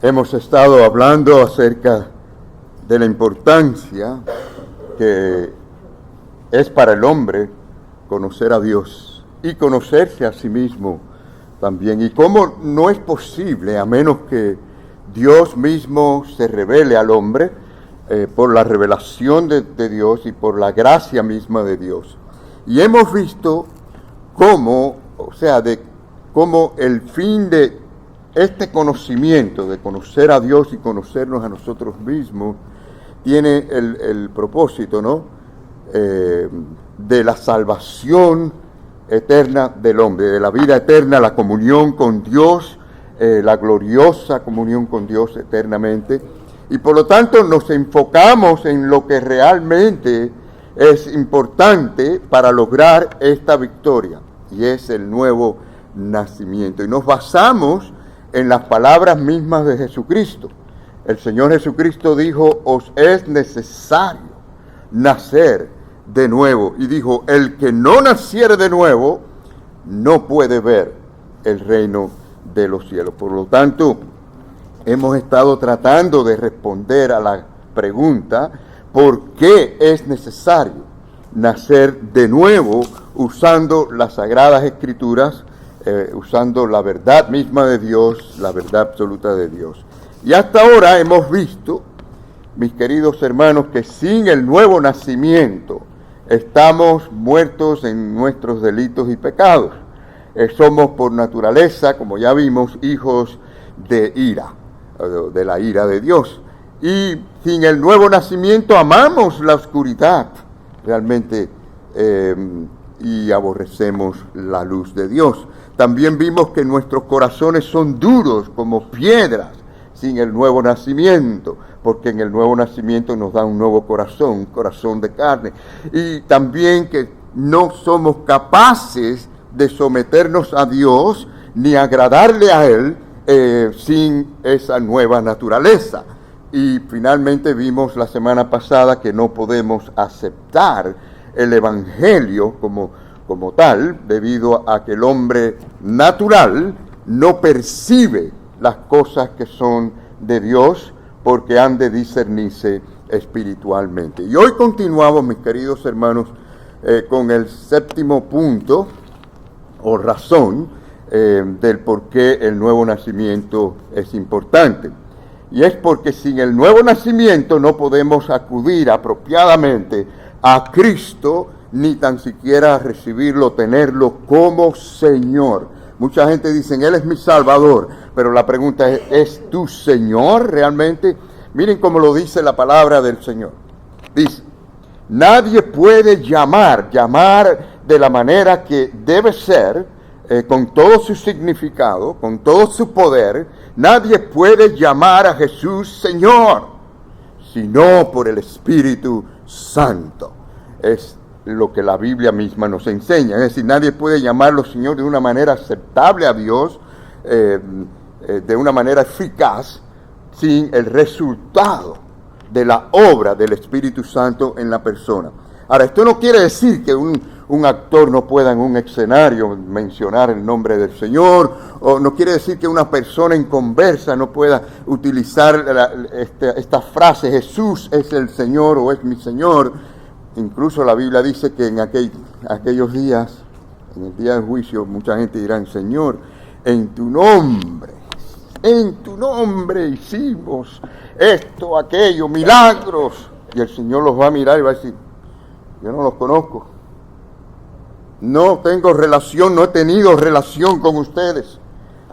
Hemos estado hablando acerca de la importancia que es para el hombre conocer a Dios y conocerse a sí mismo también. Y cómo no es posible, a menos que Dios mismo se revele al hombre por la revelación de Dios y por la gracia misma de Dios. Y hemos visto cómo, cómo el fin de este conocimiento, de conocer a Dios y conocernos a nosotros mismos, tiene el propósito, ¿no? De la salvación eterna del hombre, de la vida eterna, la comunión con Dios, la gloriosa comunión con Dios eternamente. Y por lo tanto nos enfocamos en lo que realmente es importante para lograr esta victoria, y es el nuevo nacimiento. Y nos basamos en las palabras mismas de Jesucristo. El Señor Jesucristo dijo: os es necesario nacer de nuevo. Y dijo: el que no naciere de nuevo no puede ver el reino de los cielos. Por lo tanto, hemos estado tratando de responder a la pregunta: ¿por qué es necesario nacer de nuevo usando las Sagradas Escrituras, usando la verdad misma de Dios, la verdad absoluta de Dios? Y hasta ahora hemos visto, mis queridos hermanos, que sin el nuevo nacimiento estamos muertos en nuestros delitos y pecados. Somos por naturaleza, como ya vimos, hijos de ira, de la ira de Dios. Y sin el nuevo nacimiento amamos la oscuridad realmente y aborrecemos la luz de Dios. También vimos que nuestros corazones son duros como piedras sin el nuevo nacimiento, porque en el nuevo nacimiento nos da un nuevo corazón, un corazón de carne. Y también que no somos capaces de someternos a Dios ni agradarle a Él sin esa nueva naturaleza. Y finalmente vimos la semana pasada que no podemos aceptar el Evangelio como tal, debido a que el hombre natural no percibe las cosas que son de Dios, porque han de discernirse espiritualmente. Y hoy continuamos, mis queridos hermanos, con el séptimo punto o razón del por qué el nuevo nacimiento es importante. Y es porque sin el nuevo nacimiento no podemos acudir apropiadamente a Cristo, ni tan siquiera recibirlo, tenerlo como Señor. Mucha gente dice: Él es mi Salvador, pero la pregunta ¿es tu Señor realmente? Miren cómo lo dice la palabra del Señor. Dice: nadie puede llamar de la manera que debe ser, con todo su significado, con todo su poder. Nadie puede llamar a Jesús Señor, sino por el Espíritu Santo. Es lo que la Biblia misma nos enseña. Es decir, nadie puede llamarlo Señor de una manera aceptable a Dios, de una manera eficaz, sin el resultado de la obra del Espíritu Santo en la persona. Ahora, esto no quiere decir que un actor no pueda en un escenario mencionar el nombre del Señor, o no quiere decir que una persona en conversa no pueda utilizar esta frase: Jesús es el Señor o es mi Señor. Incluso la Biblia dice que en aquellos días, en el día del juicio, mucha gente dirá: Señor, en tu nombre hicimos esto, aquello, milagros. Y el Señor los va a mirar y va a decir: yo no los conozco. No tengo relación, no he tenido relación con ustedes.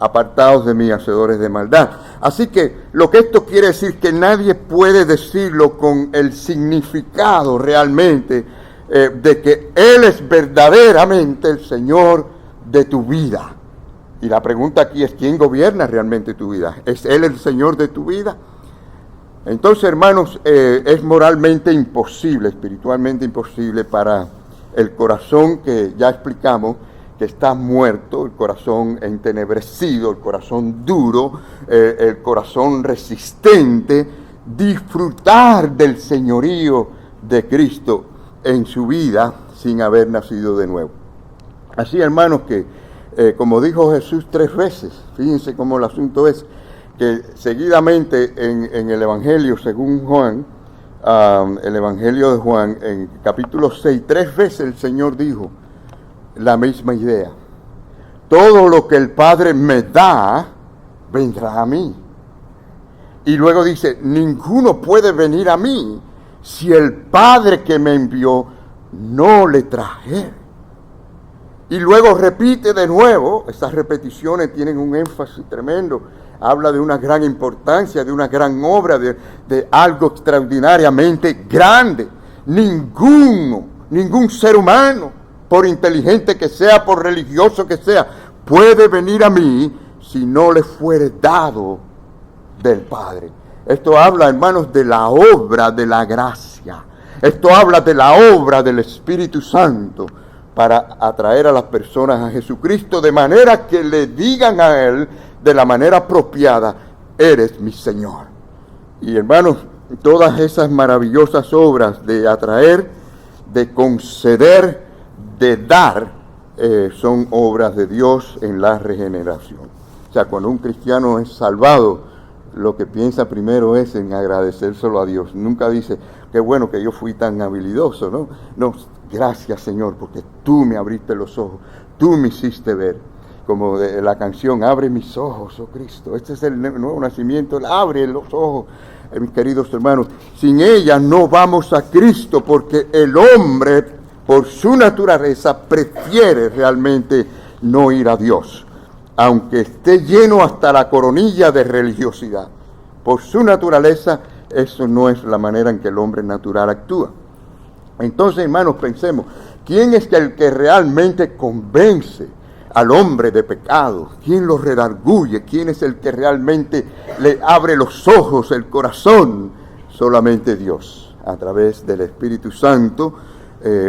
Apartados de mí, hacedores de maldad. Así que lo que esto quiere decir, que nadie puede decirlo con el significado realmente de que Él es verdaderamente el Señor de tu vida. Y la pregunta aquí es: ¿quién gobierna realmente tu vida? ¿Es Él el Señor de tu vida? Entonces, hermanos, es moralmente imposible, espiritualmente imposible para el corazón que ya explicamos, que está muerto, el corazón entenebrecido, el corazón duro, el corazón resistente, disfrutar del señorío de Cristo en su vida sin haber nacido de nuevo. Así, hermanos, que como dijo Jesús 3 veces, fíjense cómo el asunto es, que seguidamente en el Evangelio, según Juan, el Evangelio de Juan, en capítulo 6, 3 veces el Señor dijo la misma idea. Todo lo que el Padre me da, vendrá a mí. Y luego dice, ninguno puede venir a mí si el Padre que me envió no le trajere. Y luego repite de nuevo, estas repeticiones tienen un énfasis tremendo, habla de una gran importancia, de una gran obra, de algo extraordinariamente grande. Ningún ser humano, por inteligente que sea, por religioso que sea, puede venir a mí si no le fuere dado del Padre. Esto habla, hermanos, de la obra de la gracia. Esto habla de la obra del Espíritu Santo para atraer a las personas a Jesucristo, de manera que le digan a Él de la manera apropiada, eres mi Señor. Y hermanos, todas esas maravillosas obras de atraer, de conceder, de dar, son obras de Dios en la regeneración. O sea, cuando un cristiano es salvado, lo que piensa primero es en agradecérselo a Dios. Nunca dice, qué bueno que yo fui tan habilidoso, ¿no? No, gracias Señor, porque tú me abriste los ojos, tú me hiciste ver. Como de la canción, abre mis ojos, oh Cristo. Este es el nuevo nacimiento, Él abre los ojos. Mis queridos hermanos, sin ella no vamos a Cristo, porque el hombre, por su naturaleza, prefiere realmente no ir a Dios, aunque esté lleno hasta la coronilla de religiosidad. Por su naturaleza, eso no es la manera en que el hombre natural actúa. Entonces, hermanos, pensemos, ¿quién es el que realmente convence al hombre de pecado? ¿Quién lo redarguye? ¿Quién es el que realmente le abre los ojos, el corazón? Solamente Dios, a través del Espíritu Santo.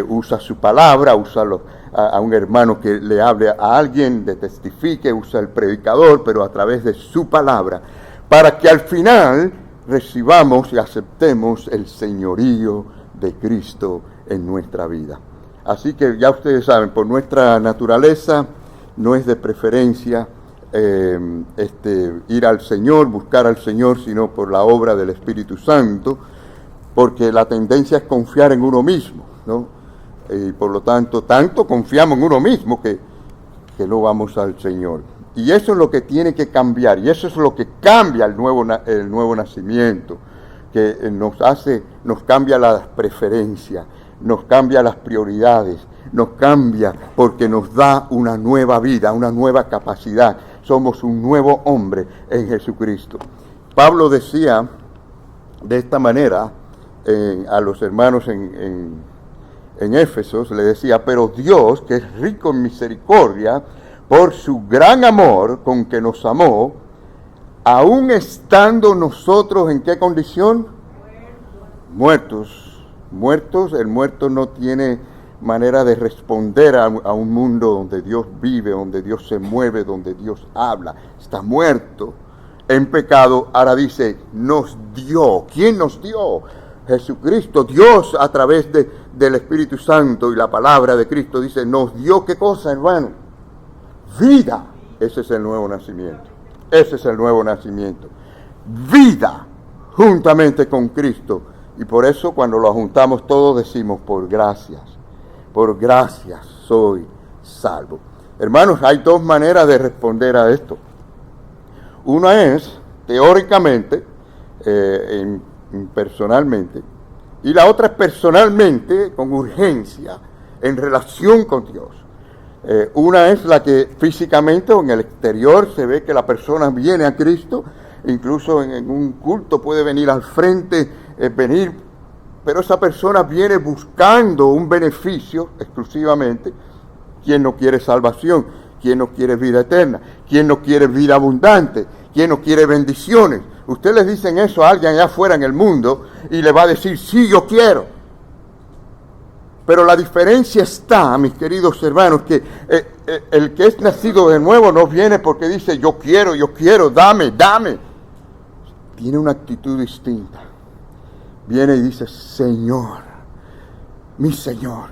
Usa su palabra, usa a un hermano que le hable a alguien, le testifique, usa el predicador, pero a través de su palabra, para que al final recibamos y aceptemos el señorío de Cristo en nuestra vida. Así que ya ustedes saben, por nuestra naturaleza no es de preferencia ir al Señor, buscar al Señor, sino por la obra del Espíritu Santo, porque la tendencia es confiar en uno mismo, ¿no? Y por lo tanto confiamos en uno mismo que no vamos al Señor. Y eso es lo que tiene que cambiar, y eso es lo que cambia el nuevo nacimiento, que nos cambia las preferencias, nos cambia las prioridades, nos cambia porque nos da una nueva vida, una nueva capacidad. Somos un nuevo hombre en Jesucristo. Pablo decía de esta manera a los hermanos en Éfesos, le decía, pero Dios, que es rico en misericordia, por su gran amor con que nos amó, aún estando nosotros ¿en qué condición? Muertos. El muerto no tiene manera de responder a un mundo donde Dios vive, donde Dios se mueve, donde Dios habla. Está muerto en pecado. Ahora dice, nos dio. ¿Quién nos dio? Jesucristo. Dios a través del Espíritu Santo y la palabra de Cristo dice, nos dio ¿qué cosa, hermano? Vida. Ese es el nuevo nacimiento. Ese es el nuevo nacimiento. Vida juntamente con Cristo. Y por eso cuando lo juntamos todos decimos, por gracias soy salvo. Hermanos, hay dos maneras de responder a esto. Una es teóricamente, personalmente, y la otra es personalmente, con urgencia, en relación con Dios. Una es la que físicamente o en el exterior se ve que la persona viene a Cristo, incluso en un culto puede venir al frente, pero esa persona viene buscando un beneficio exclusivamente. ¿Quién no quiere salvación? ¿Quién no quiere vida eterna? ¿Quién no quiere vida abundante? ¿Quién no quiere bendiciones? Ustedes les dicen eso a alguien allá afuera en el mundo y le va a decir, sí, yo quiero. Pero la diferencia está, mis queridos hermanos, que el que es nacido de nuevo no viene porque dice, yo quiero, dame. Tiene una actitud distinta. Viene y dice, Señor, mi Señor,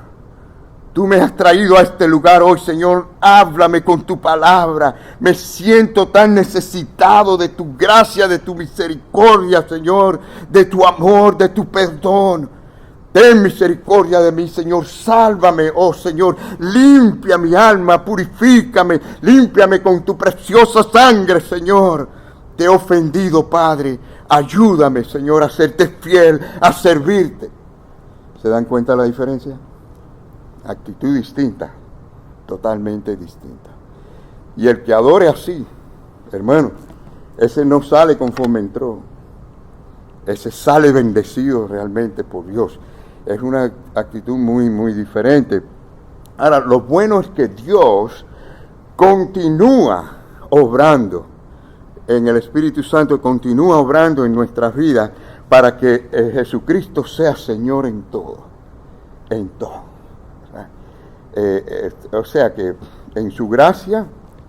Tú me has traído a este lugar hoy, Señor. Háblame con tu palabra. Me siento tan necesitado de tu gracia, de tu misericordia, Señor, de tu amor, de tu perdón. Ten misericordia de mí, Señor. Sálvame, oh Señor. Limpia mi alma, purifícame. Límpiame con tu preciosa sangre, Señor. Te he ofendido, Padre. Ayúdame, Señor, a serte fiel, a servirte. ¿Se dan cuenta de la diferencia? Actitud distinta, totalmente distinta. Y el que adore así, hermano, ese no sale conforme entró. Ese sale bendecido realmente por Dios. Es una actitud muy, muy diferente. Ahora, lo bueno es que Dios continúa obrando en el Espíritu Santo, continúa obrando en nuestras vidas para que Jesucristo sea Señor en todo. En todo. O sea que en su gracia,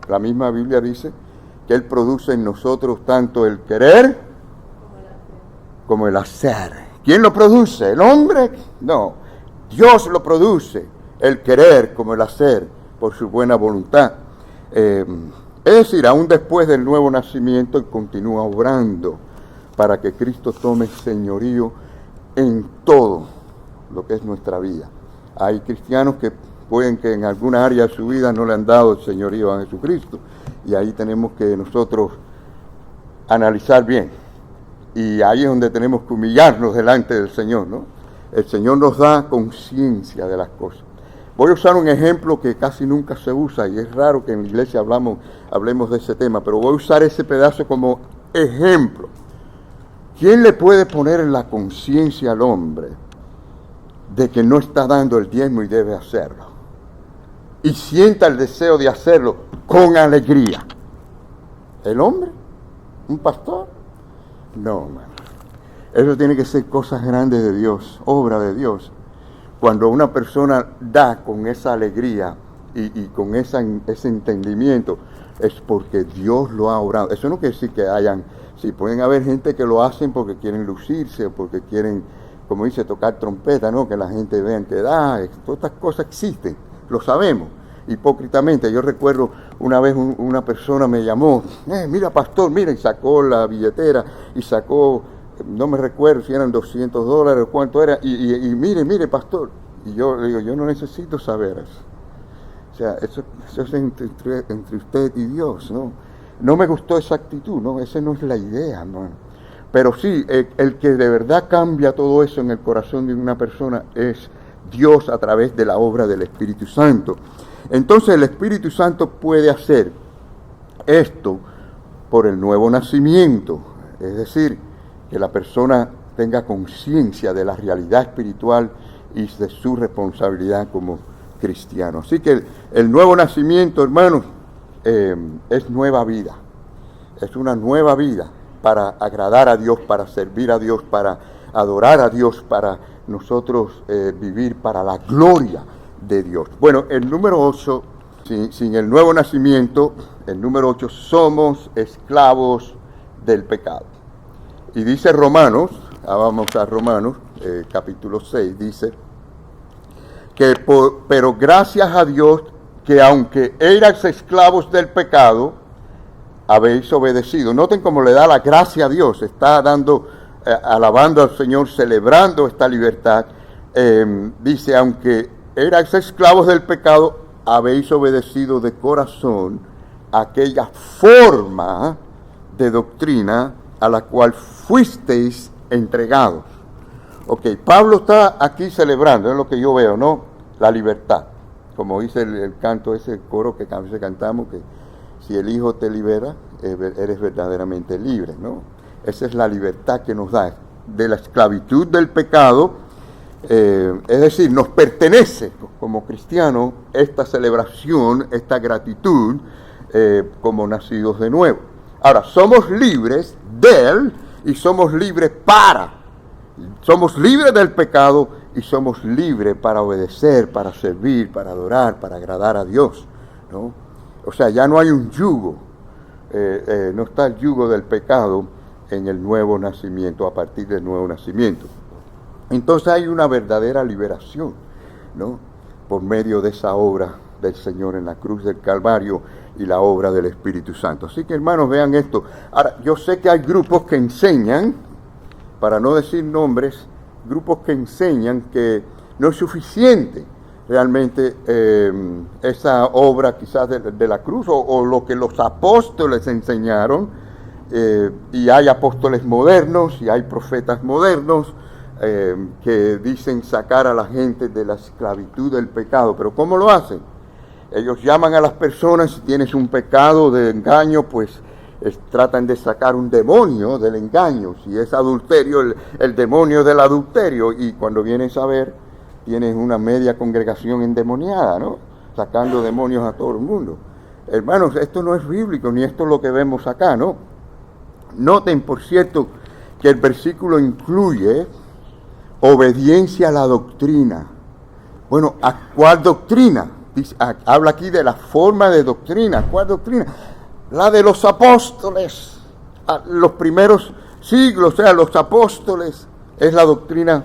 la misma Biblia dice que Él produce en nosotros tanto el querer como el hacer. ¿Quién lo produce? ¿El hombre? No, Dios lo produce, el querer como el hacer, por su buena voluntad. Es decir, aún después del nuevo nacimiento, Él continúa obrando para que Cristo tome señorío en todo lo que es nuestra vida. Hay cristianos que pueden que en alguna área de su vida no le han dado el señorío a Jesucristo, y ahí tenemos que nosotros analizar bien, y ahí es donde tenemos que humillarnos delante del Señor, ¿no? El Señor nos da conciencia de las cosas. Voy a usar un ejemplo que casi nunca se usa, y es raro que en la iglesia hablemos de ese tema, pero voy a usar ese pedazo como ejemplo. ¿Quién le puede poner en la conciencia al hombre de que no está dando el diezmo y debe hacerlo? Y sienta el deseo de hacerlo con alegría. ¿El hombre? ¿Un pastor? No, hermano. Eso tiene que ser cosas grandes de Dios, obra de Dios. Cuando una persona da con esa alegría y con ese entendimiento, es porque Dios lo ha obrado. Eso no quiere decir que sí, pueden haber gente que lo hacen porque quieren lucirse, o porque quieren, como dice, tocar trompeta, ¿no? Que la gente vea que da. Todas estas cosas existen, lo sabemos, hipócritamente. Yo recuerdo una vez una persona me llamó, mira pastor, mira, y sacó la billetera, y sacó, no me recuerdo si eran $200 o cuánto era, y mire pastor. Y yo le digo, yo no necesito saber eso. O sea, eso es entre usted y Dios, ¿no? No me gustó esa actitud, ¿no? Esa no es la idea, ¿no? Pero sí, el que de verdad cambia todo eso en el corazón de una persona es Dios a través de la obra del Espíritu Santo. Entonces el Espíritu Santo puede hacer esto por el nuevo nacimiento, es decir, que la persona tenga conciencia de la realidad espiritual y de su responsabilidad como cristiano. Así que el nuevo nacimiento, hermanos, es nueva vida, es una nueva vida para agradar a Dios, para servir a Dios, para adorar a Dios, para nosotros vivir para la gloria de Dios. Bueno, el número 8, sin el nuevo nacimiento, el número 8, somos esclavos del pecado. Y dice Romanos, vamos a Romanos, capítulo 6, dice pero gracias a Dios que aunque erais esclavos del pecado, habéis obedecido. Noten cómo le da la gracia a Dios, está alabando al Señor, celebrando esta libertad. Dice, aunque erais esclavos del pecado, habéis obedecido de corazón aquella forma de doctrina a la cual fuisteis entregados. Ok, Pablo está aquí celebrando, es lo que yo veo, ¿no? La libertad. Como dice el canto, ese coro que a veces cantamos, que si el Hijo te libera, eres verdaderamente libre, ¿no? Esa es la libertad que nos da, de la esclavitud del pecado. Es decir, nos pertenece como cristianos esta celebración, esta gratitud, como nacidos de nuevo. Ahora, somos libres de Él y somos libres somos libres del pecado y somos libres para obedecer, para servir, para adorar, para agradar a Dios, ¿no? O sea, ya no hay un yugo, no está el yugo del pecado en el nuevo nacimiento, a partir del nuevo nacimiento. Entonces hay una verdadera liberación, ¿no? por medio de esa obra del Señor en la cruz del Calvario y la obra del Espíritu Santo. Así que, hermanos, vean esto. Ahora, yo sé que hay grupos que enseñan, para no decir nombres, grupos que enseñan que no es suficiente realmente esa obra quizás de la cruz o lo que los apóstoles enseñaron, y hay apóstoles modernos y hay profetas modernos que dicen sacar a la gente de la esclavitud del pecado. Pero ¿cómo lo hacen? Ellos llaman a las personas, si tienes un pecado de engaño, pues tratan de sacar un demonio del engaño. Si es adulterio, el demonio del adulterio. Y cuando vienes a ver, tienes una media congregación endemoniada, ¿no? Sacando demonios a todo el mundo. Hermanos, esto no es bíblico, ni esto es lo que vemos acá, ¿no? Noten, por cierto, que el versículo incluye obediencia a la doctrina. Bueno, ¿a cuál doctrina? Habla aquí de la forma de doctrina. ¿Cuál doctrina? La de los apóstoles. Los primeros siglos, o sea, los apóstoles, es la doctrina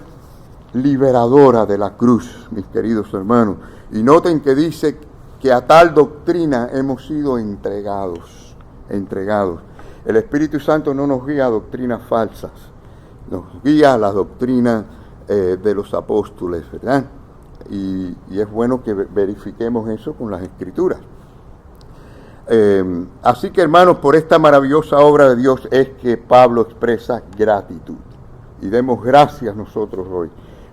liberadora de la cruz, mis queridos hermanos. Y noten que dice que a tal doctrina hemos sido entregados. El Espíritu Santo no nos guía a doctrinas falsas, nos guía a la doctrina de los apóstoles, ¿verdad? Y es bueno que verifiquemos eso con las Escrituras. Así que, hermanos, por esta maravillosa obra de Dios es que Pablo expresa gratitud. Y demos gracias nosotros hoy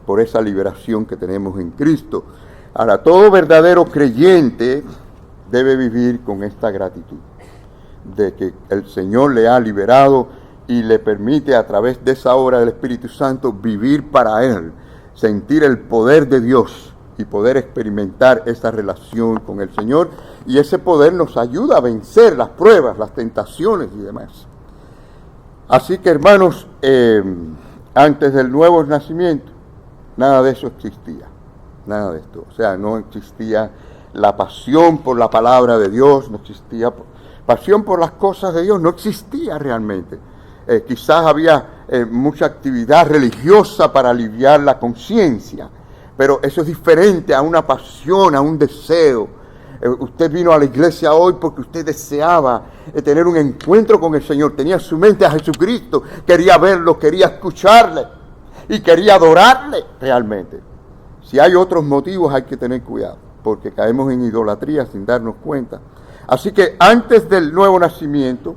por esa liberación que tenemos en Cristo. Ahora, todo verdadero creyente debe vivir con esta gratitud, de que el Señor le ha liberado y le permite a través de esa obra del Espíritu Santo vivir para Él, sentir el poder de Dios y poder experimentar esa relación con el Señor, y ese poder nos ayuda a vencer las pruebas, las tentaciones y demás. Así que, hermanos, antes del nuevo nacimiento, nada de eso existía, nada de esto. O sea, no existía la pasión por la palabra de Dios, no existía pasión por las cosas de Dios, no existía realmente. Quizás había mucha actividad religiosa para aliviar la conciencia, pero eso es diferente a una pasión, a un deseo. Usted vino a la iglesia hoy porque usted deseaba tener un encuentro con el Señor, tenía en su mente a Jesucristo, quería verlo, quería escucharle y quería adorarle realmente. Si hay otros motivos hay que tener cuidado, porque caemos en idolatría sin darnos cuenta. Así que antes del nuevo nacimiento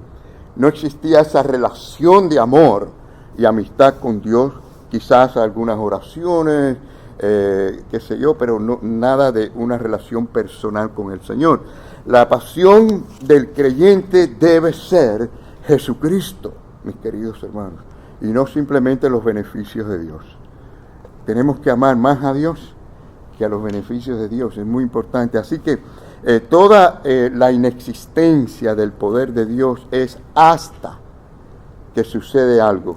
no existía esa relación de amor y amistad con Dios, quizás algunas oraciones, qué sé yo, pero no, nada de una relación personal con el Señor. La pasión del creyente debe ser Jesucristo, mis queridos hermanos, y no simplemente los beneficios de Dios. Tenemos que amar más a Dios que a los beneficios de Dios, es muy importante. Así que toda la inexistencia del poder de Dios es hasta que sucede algo,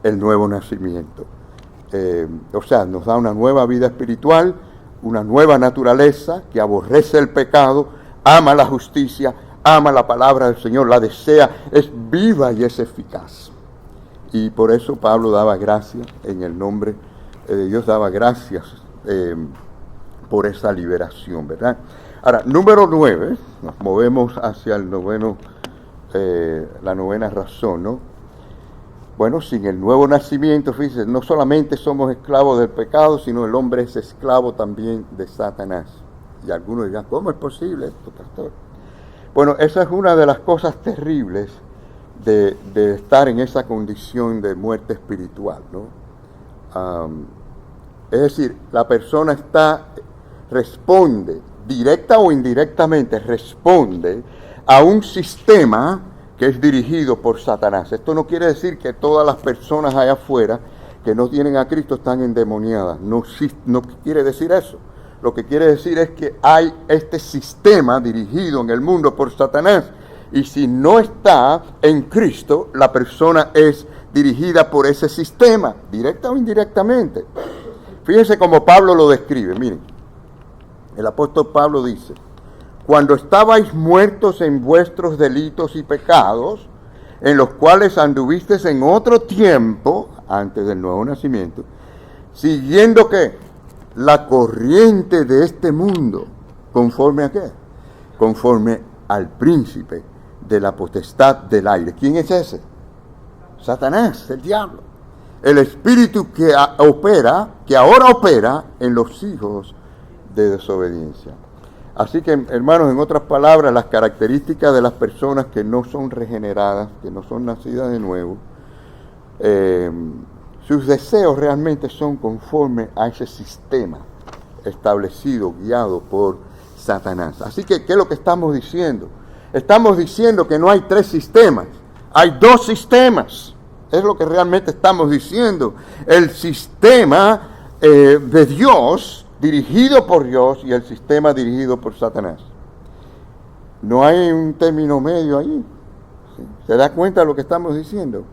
el nuevo nacimiento. O sea, nos da una nueva vida espiritual, una nueva naturaleza que aborrece el pecado, ama la justicia, ama la palabra del Señor, la desea, es viva y es eficaz. Y por eso Pablo daba gracias en el nombre de Dios, daba gracias por esa liberación, ¿verdad? Ahora, número 9, nos movemos hacia el noveno, la novena razón, ¿no? Bueno, sin el nuevo nacimiento, fíjense, no solamente somos esclavos del pecado, sino el hombre es esclavo también de Satanás. Y algunos dirán, ¿cómo es posible esto, pastor? Bueno, esa es una de las cosas terribles de estar en esa condición de muerte espiritual, ¿no? Es decir, la persona responde, directa o indirectamente, responde a un sistema que es dirigido por Satanás. Esto no quiere decir que todas las personas allá afuera que no tienen a Cristo están endemoniadas. No quiere decir eso. Lo que quiere decir es que hay este sistema dirigido en el mundo por Satanás. Y si no está en Cristo, la persona es dirigida por ese sistema, directa o indirectamente. Fíjense cómo Pablo lo describe. Miren, el apóstol Pablo dice: cuando estabais muertos en vuestros delitos y pecados, en los cuales anduvisteis en otro tiempo, antes del nuevo nacimiento, siguiendo ¿qué? la corriente de este mundo. ¿Conforme a qué? Conforme al príncipe de la potestad del aire. ¿Quién es ese? Satanás, el diablo. El espíritu que ahora opera en los hijos de desobediencia. Así que, hermanos, en otras palabras, las características de las personas que no son regeneradas, que no son nacidas de nuevo, sus deseos realmente son conforme a ese sistema establecido, guiado por Satanás. Así que, ¿qué es lo que estamos diciendo? Estamos diciendo que no hay 3 sistemas, hay 2 sistemas. Es lo que realmente estamos diciendo. El sistema de Dios, dirigido por Dios, y el sistema dirigido por Satanás. No hay un término medio ahí. ¿Sí? ¿Se da cuenta de lo que estamos diciendo?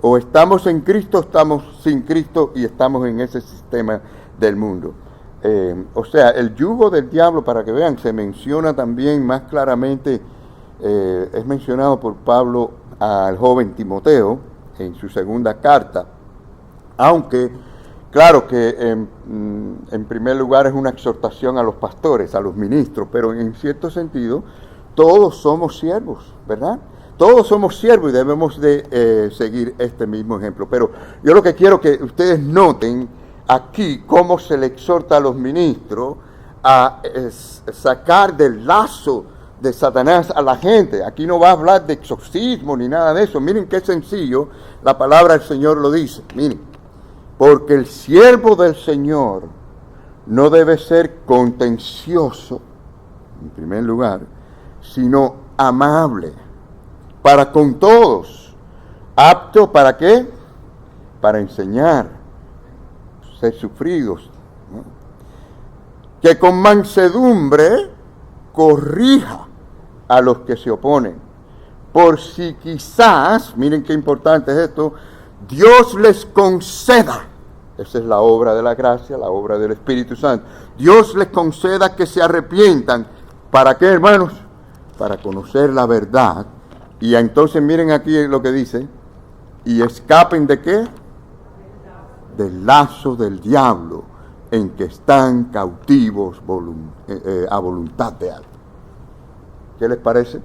O estamos en Cristo, estamos sin Cristo y estamos en ese sistema del mundo. O sea, el yugo del diablo, para que vean, se menciona también más claramente, es mencionado por Pablo al joven Timoteo en su segunda carta, aunque claro que en primer lugar es una exhortación a los pastores, a los ministros, pero en cierto sentido todos somos siervos, ¿verdad? Todos somos siervos y debemos de seguir este mismo ejemplo. Pero yo lo que quiero que ustedes noten aquí cómo se le exhorta a los ministros a sacar del lazo de Satanás a la gente. Aquí no va a hablar de exorcismo ni nada de eso. Miren qué sencillo, la palabra del Señor lo dice. Miren, porque el siervo del Señor no debe ser contencioso, en primer lugar, sino amable para con todos, apto ¿para qué? Para enseñar, ser sufridos, ¿no? Que con mansedumbre corrija a los que se oponen, por si quizás, miren qué importante es esto, Dios les conceda, esa es la obra de la gracia, la obra del Espíritu Santo, Dios les conceda que se arrepientan. ¿Para qué, hermanos? Para conocer la verdad. Y entonces miren aquí lo que dice, y escapen ¿de qué? Del lazo del diablo en que están cautivos a voluntad de Él. ¿Qué les parece?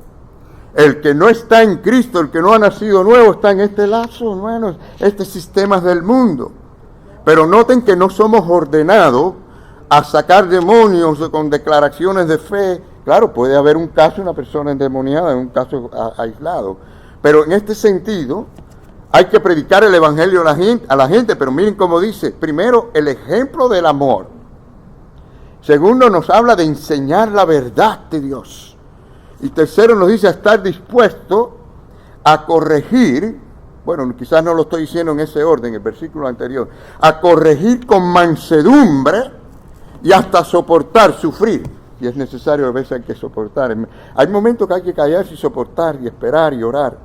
El que no está en Cristo, el que no ha nacido nuevo, está en este lazo, hermanos, este sistema del mundo. Pero noten que no somos ordenados a sacar demonios con declaraciones de fe. Claro, puede haber un caso, una persona endemoniada, un caso aislado. Pero en este sentido, hay que predicar el evangelio a la gente. Pero miren cómo dice, primero, el ejemplo del amor. Segundo, nos habla de enseñar la verdad de Dios. Y tercero, nos dice a estar dispuesto a corregir, bueno, quizás no lo estoy diciendo en ese orden, el versículo anterior, a corregir con mansedumbre y hasta soportar, sufrir. Y es necesario, a veces hay que soportar. Hay momentos que hay que callarse y soportar y esperar y orar,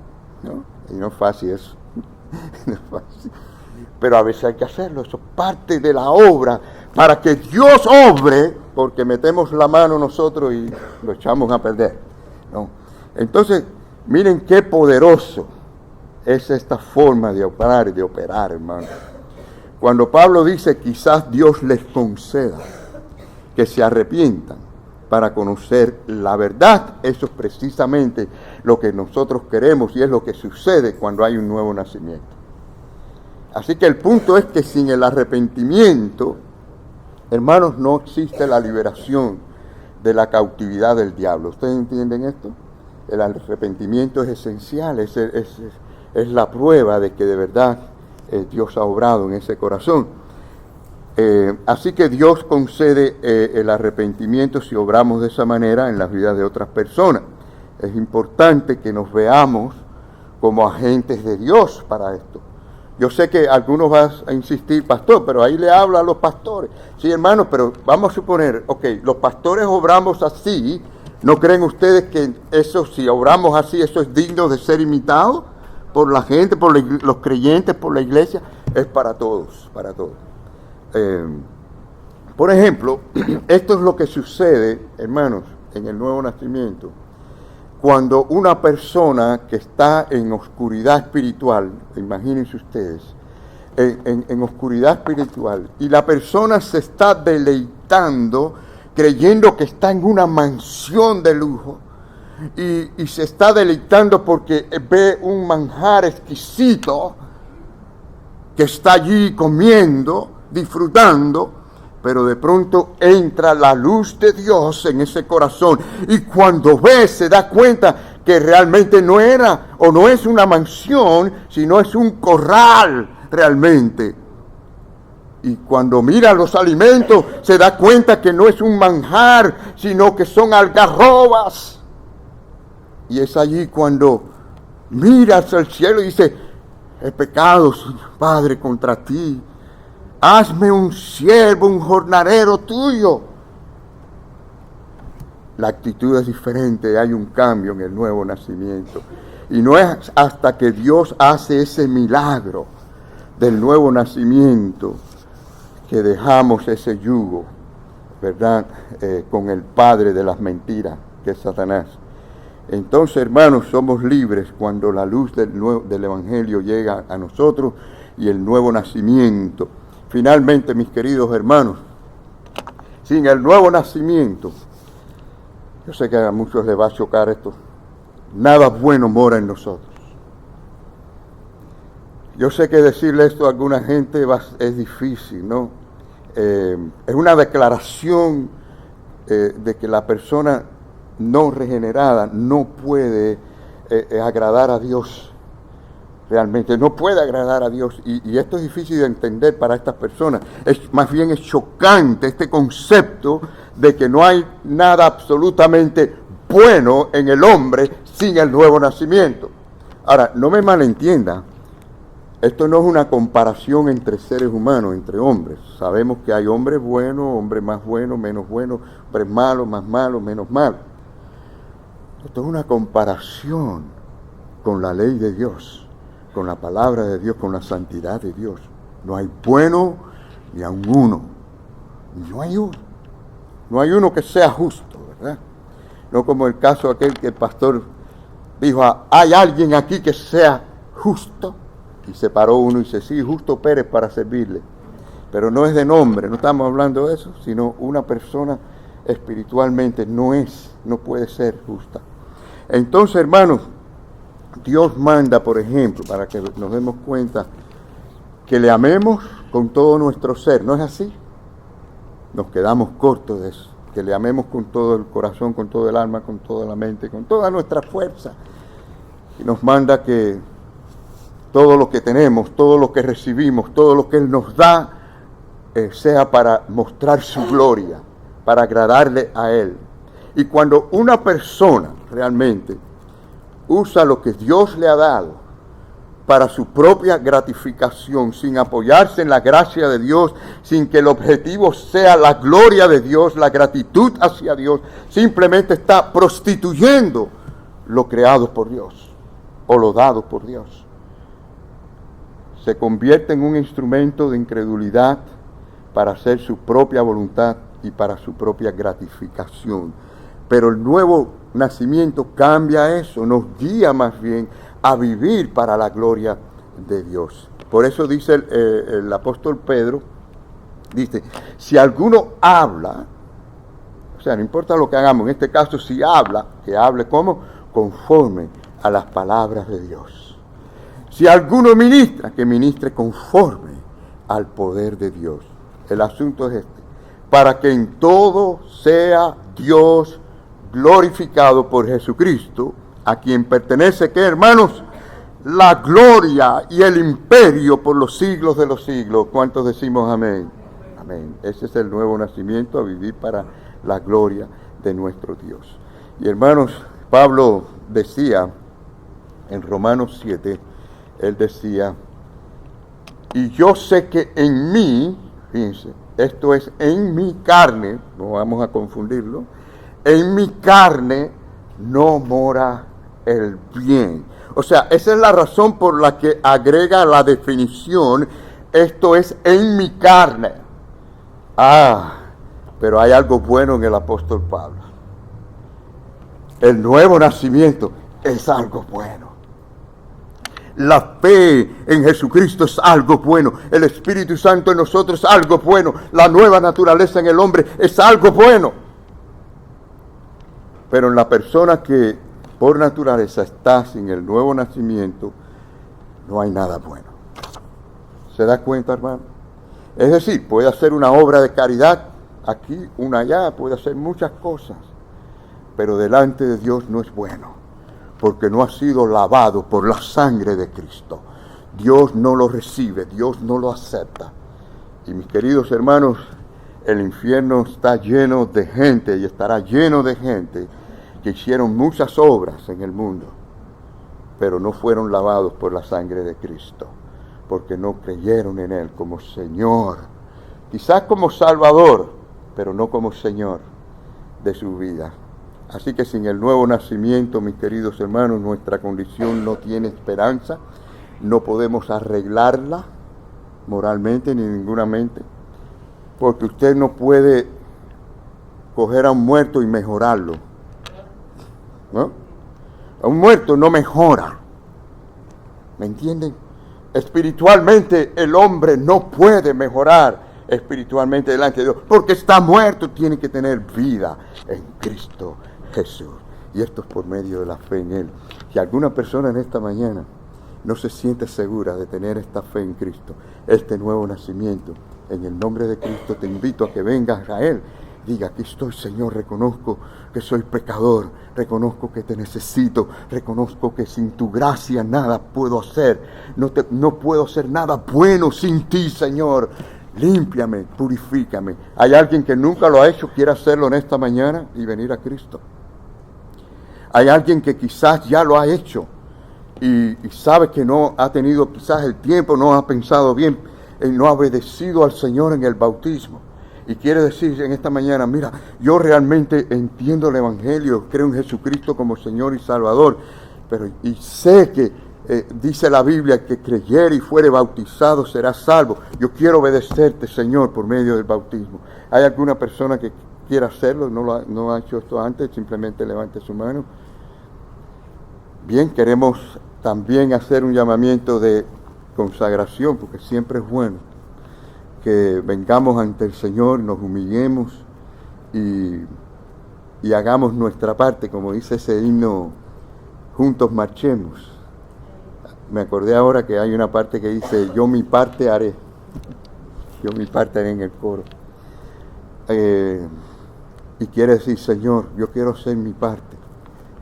¿no? Y no es fácil eso. No es fácil. Pero a veces hay que hacerlo, eso es parte de la obra, para que Dios obre, porque metemos la mano nosotros y lo echamos a perder, ¿no? Entonces, miren qué poderoso es esta forma de operar, hermano. Cuando Pablo dice, quizás Dios les conceda que se arrepientan para conocer la verdad, eso es precisamente lo que nosotros queremos y es lo que sucede cuando hay un nuevo nacimiento. Así que el punto es que sin el arrepentimiento, hermanos, no existe la liberación de la cautividad del diablo. ¿Ustedes entienden esto? El arrepentimiento es esencial, es la prueba de que de verdad Dios ha obrado en ese corazón. Así que Dios concede el arrepentimiento si obramos de esa manera en las vidas de otras personas. Es importante que nos veamos como agentes de Dios para esto. Yo sé que algunos van a insistir, pastor, pero ahí le habla a los pastores. Sí, hermanos, pero vamos a suponer, ok, los pastores obramos así. ¿No creen ustedes que eso, si obramos así, eso es digno de ser imitado por la gente, por los creyentes, por la iglesia? Es para todos, para todos. Por ejemplo, esto es lo que sucede, hermanos, en el nuevo nacimiento. Cuando una persona que está en oscuridad espiritual, imagínense ustedes, en oscuridad espiritual y la persona se está deleitando creyendo que está en una mansión de lujo y se está deleitando porque ve un manjar exquisito que está allí comiendo, disfrutando, pero de pronto entra la luz de Dios en ese corazón y cuando ve se da cuenta que realmente no era o no es una mansión, sino es un corral realmente. Y cuando mira los alimentos se da cuenta que no es un manjar, sino que son algarrobas. Y es allí cuando mira hacia el cielo y dice, he pecado, Padre, contra ti. Hazme un siervo, un jornalero tuyo. La actitud es diferente, hay un cambio en el nuevo nacimiento. Y no es hasta que Dios hace ese milagro del nuevo nacimiento que dejamos ese yugo, ¿verdad? Con el padre de las mentiras, que es Satanás. Entonces, hermanos, somos libres cuando la luz del Evangelio llega a nosotros y el nuevo nacimiento. Finalmente, mis queridos hermanos, sin el nuevo nacimiento, yo sé que a muchos les va a chocar esto, nada bueno mora en nosotros. Yo sé que decirle esto a alguna gente es difícil, ¿no? Es una declaración de que la persona no regenerada no puede agradar a Dios. Realmente no puede agradar a Dios. Y esto es difícil de entender para estas personas. Más bien es chocante este concepto de que no hay nada absolutamente bueno en el hombre sin el nuevo nacimiento. Ahora, no me malentienda. Esto no es una comparación entre seres humanos, entre hombres. Sabemos que hay hombres buenos, hombres más buenos, menos buenos, hombres malos, más malos, menos malos. Esto es una comparación con la ley de Dios, con la palabra de Dios, con la santidad de Dios. No hay bueno ni aun uno. No hay uno. No hay uno que sea justo, ¿verdad? No como el caso aquel que el pastor dijo, ¿hay alguien aquí que sea justo? Y se paró uno y dice, sí, Justo Pérez para servirle. Pero no es de nombre, no estamos hablando de eso, sino una persona espiritualmente no puede ser justa. Entonces, hermanos, Dios manda, por ejemplo, para que nos demos cuenta, que le amemos con todo nuestro ser, ¿no es así? Nos quedamos cortos de eso, que le amemos con todo el corazón, con todo el alma, con toda la mente, con toda nuestra fuerza. Y nos manda que todo lo que tenemos, todo lo que recibimos, todo lo que Él nos da, sea para mostrar su gloria, para agradarle a Él. Y cuando una persona realmente usa lo que Dios le ha dado para su propia gratificación, sin apoyarse en la gracia de Dios, sin que el objetivo sea la gloria de Dios, la gratitud hacia Dios, simplemente está prostituyendo lo creado por Dios o lo dado por Dios. Se convierte en un instrumento de incredulidad para hacer su propia voluntad y para su propia gratificación. Pero el nuevo nacimiento cambia eso, nos guía más bien a vivir para la gloria de Dios. Por eso dice el apóstol Pedro, dice, si alguno habla, o sea, no importa lo que hagamos, en este caso si habla, que hable como conforme a las palabras de Dios. Si alguno ministra, que ministre conforme al poder de Dios. El asunto es este, para que en todo sea Dios glorificado por Jesucristo, a quien pertenece, ¿qué, hermanos? La gloria y el imperio por los siglos de los siglos. ¿Cuántos decimos amén? Amén. Ese es el nuevo nacimiento, a vivir para la gloria de nuestro Dios. Y hermanos, Pablo decía en Romanos 7, él decía, y yo sé que en mí, fíjense, esto es en mi carne, no vamos a confundirlo, en mi carne no mora el bien. O sea, esa es la razón por la que agrega la definición, esto es en mi carne. Pero hay algo bueno en el apóstol Pablo. El nuevo nacimiento es algo bueno. La fe en Jesucristo es algo bueno. El Espíritu Santo en nosotros es algo bueno. La nueva naturaleza en el hombre es algo bueno. Pero en la persona que por naturaleza está sin el nuevo nacimiento, no hay nada bueno. ¿Se da cuenta, hermano? Es decir, puede hacer una obra de caridad aquí, una allá, puede hacer muchas cosas, pero delante de Dios no es bueno, porque no ha sido lavado por la sangre de Cristo. Dios no lo recibe, Dios no lo acepta. Y mis queridos hermanos, el infierno está lleno de gente y estará lleno de gente que hicieron muchas obras en el mundo, pero no fueron lavados por la sangre de Cristo, porque no creyeron en Él como Señor, quizás como Salvador, pero no como Señor de su vida. Así que sin el nuevo nacimiento, mis queridos hermanos, nuestra condición no tiene esperanza, no podemos arreglarla moralmente ni ninguna mente, porque usted no puede coger a un muerto y mejorarlo, ¿no? A un muerto no mejora, ¿me entienden? Espiritualmente el hombre no puede mejorar espiritualmente delante de Dios, porque está muerto. Tiene que tener vida en Cristo Jesús, y esto es por medio de la fe en Él. Si alguna persona en esta mañana no se siente segura de tener esta fe en Cristo, este nuevo nacimiento, en el nombre de Cristo te invito a que vengas a Él. Diga: aquí estoy, Señor, reconozco que soy pecador, reconozco que te necesito, reconozco que sin tu gracia nada puedo hacer, no puedo hacer nada bueno sin ti, Señor. Límpiame, purifícame. ¿Hay alguien que nunca lo ha hecho, quiere hacerlo en esta mañana y venir a Cristo? Hay alguien que quizás ya lo ha hecho y sabe que no ha tenido quizás el tiempo, no ha pensado bien, no ha obedecido al Señor en el bautismo. Y quiere decir en esta mañana: mira, yo realmente entiendo el Evangelio, creo en Jesucristo como Señor y Salvador, y sé que dice la Biblia que creyere y fuere bautizado será salvo. Yo quiero obedecerte, Señor, por medio del bautismo. ¿Hay alguna persona que quiera hacerlo? ¿No ha hecho esto antes? Simplemente levante su mano. Bien, queremos también hacer un llamamiento de consagración, porque siempre es bueno que vengamos ante el Señor, nos humillemos y hagamos nuestra parte, como dice ese himno: juntos marchemos. Me acordé ahora que hay una parte que dice: yo mi parte haré. Yo mi parte haré en el coro. Y quiere decir: Señor, yo quiero hacer mi parte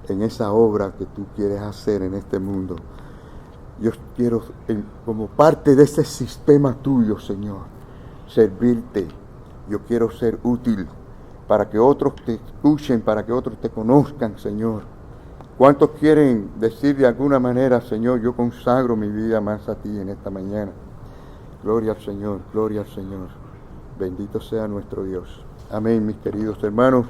en esa obra que tú quieres hacer en este mundo. Yo quiero, como parte de ese sistema tuyo, Señor, servirte. Yo quiero ser útil para que otros te escuchen, para que otros te conozcan, Señor. ¿Cuántos quieren decir de alguna manera: Señor, yo consagro mi vida más a ti en esta mañana? Gloria al Señor, gloria al Señor. Bendito sea nuestro Dios. Amén, mis queridos hermanos.